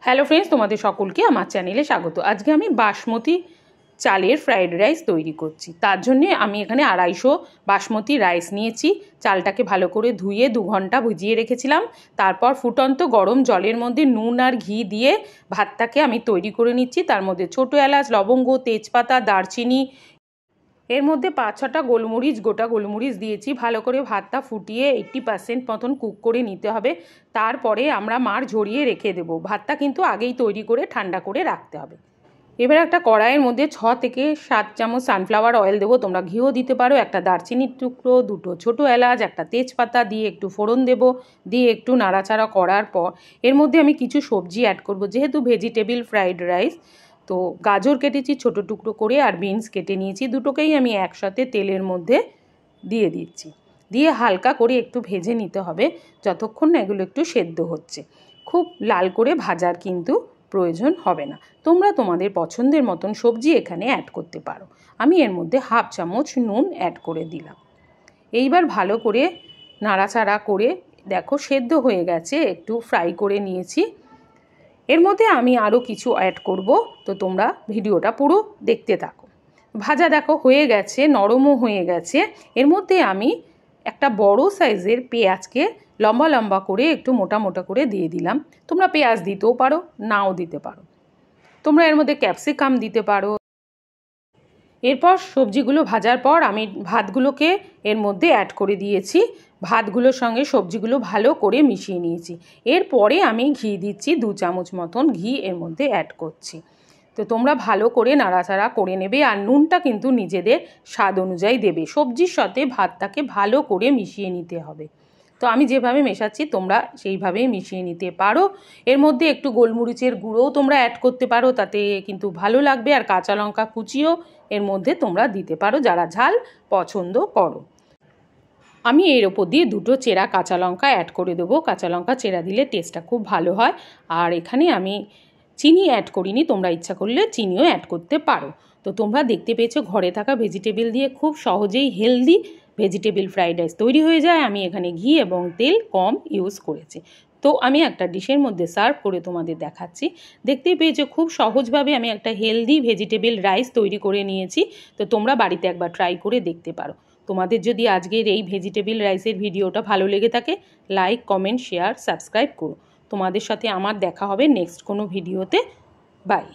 Hello friends, তোমাদের সকলকে আমার চ্যানেলে স্বাগত। আজকে আমি বাসমতি চালের ফ্রাইড রাইস তৈরি করছি। তার জন্যে আমি এখানে 250 বাসমতি রাইস নিয়েছি। চালটাকে ভালো করে ধুয়ে 2 ঘন্টা ভিজিয়ে রেখেছিলাম। তারপর ফুটন্ত গরম জলের মধ্যে নুন আর ঘি দিয়ে ভাতটাকে আমি তৈরি করে নিচ্ছি। তার মধ্যে ছোটো এলাচ, লবঙ্গ, তেজপাতা, দারচিনি, এর মধ্যে 5-6টা গোলমরিচ, গোটা গোলমরিচ দিয়েছি। ভালো করে ভাতটা ফুটিয়ে 80% মতন কুক করে নিতে হবে। তারপরে আমরা মাড় ঝরিয়ে রেখে দেবো। ভাতটা কিন্তু আগেই তৈরি করে ঠান্ডা করে রাখতে হবে। এবার একটা কড়াইয়ের মধ্যে 6 থেকে 7 চামচ সানফ্লাওয়ার অয়েল দেবো। তোমরা ঘিও দিতে পারো। একটা দারচিনির টুকরো, 2টো ছোটো এলাচ, একটা তেজপাতা দিয়ে একটু ফোড়ন দেবো। দিয়ে একটু নাড়াচাড়া করার পর এর মধ্যে আমি কিছু সবজি অ্যাড করব। যেহেতু ভেজিটেবল ফ্রাইড রাইস, তো গাজর কেটেছি ছোটো টুকরো করে, আর বিনস কেটে নিয়েছি। দুটোকেই আমি একসাথে তেলের মধ্যে দিয়ে দিচ্ছি। দিয়ে হালকা করে একটু ভেজে নিতে হবে যতক্ষণ না এগুলো একটু সেদ্ধ হচ্ছে। খুব লাল করে ভাজার কিন্তু প্রয়োজন হবে না। তোমরা তোমাদের পছন্দের মতন সবজি এখানে অ্যাড করতে পারো। আমি এর মধ্যে 1/2 চামচ নুন অ্যাড করে দিলাম। এইবার ভালো করে নাড়াচাড়া করে দেখো সেদ্ধ হয়ে গেছে, একটু ফ্রাই করে নিয়েছি। এর মধ্যে আমি আরও কিছু অ্যাড করব, তো তোমরা ভিডিওটা পুরো দেখতে থাকো। ভাজা দেখো হয়ে গেছে, নরমও হয়ে গেছে। এর মধ্যে আমি একটা বড় সাইজের পেঁয়াজকে লম্বা লম্বা করে একটু মোটা মোটা করে দিয়ে দিলাম। তোমরা পেঁয়াজ দিতেও পারো, নাও দিতে পারো। তোমরা এর মধ্যে ক্যাপসিকাম দিতে পারো। এরপর সবজিগুলো ভাজার পর আমি ভাতগুলোকে এর মধ্যে অ্যাড করে দিয়েছি। ভাতগুলোর সঙ্গে সবজিগুলো ভালো করে মিশিয়ে নিয়েছি। এরপরে আমি ঘি দিচ্ছি, 2 চামচ মতন ঘি এর মধ্যে অ্যাড করছি। তো তোমরা ভালো করে নাড়াচাড়া করে নেবে, আর নুনটা কিন্তু নিজেদের স্বাদ অনুযায়ী দেবে। সবজির সাথে ভাতটাকে ভালো করে মিশিয়ে নিতে হবে। তো আমি যেভাবে মেশাচ্ছি তোমরা সেইভাবেই মিশিয়ে নিতে পারো। এর মধ্যে একটু গোলমরিচের গুঁড়োও তোমরা অ্যাড করতে পারো, তাতে কিন্তু ভালো লাগবে। আর কাঁচা লঙ্কা কুচিও এর মধ্যে তোমরা দিতে পারো যারা ঝাল পছন্দ করো। আমি এর ওপর দিয়ে 2টো চেরা কাঁচা লঙ্কা অ্যাড করে দেবো। কাঁচা লঙ্কা চেরা দিলে টেস্টটা খুব ভালো হয়। আর এখানে আমি চিনি অ্যাড করিনি, তোমরা ইচ্ছা করলে চিনিও অ্যাড করতে পারো। তো তোমরা দেখতে পেয়েছো ঘরে থাকা ভেজিটেবল দিয়ে খুব সহজেই হেলদি ভেজিটেবল ফ্রাইড রাইস তৈরি হয়ে যায়। আমি এখানে ঘি এবং তেল কম ইউজ করেছি। তো আমি একটা ডিশের মধ্যে সার্ভ করে তোমাদের দেখাচ্ছি। দেখতেই পেয়েছো খুব সহজভাবে আমি একটা হেলদি ভেজিটেবল রাইস তৈরি করে নিয়েছি। তো তোমরা বাড়িতে একবার ট্রাই করে দেখতে পারো। তোমাদের যদি আজকের এই ভেজিটেবল রাইসের ভিডিওটা ভালো লেগে থাকে, লাইক, কমেন্ট, শেয়ার, সাবস্ক্রাইব করো। তোমাদের সাথে আমার দেখা হবে নেক্সট কোনো ভিডিওতে। বাই।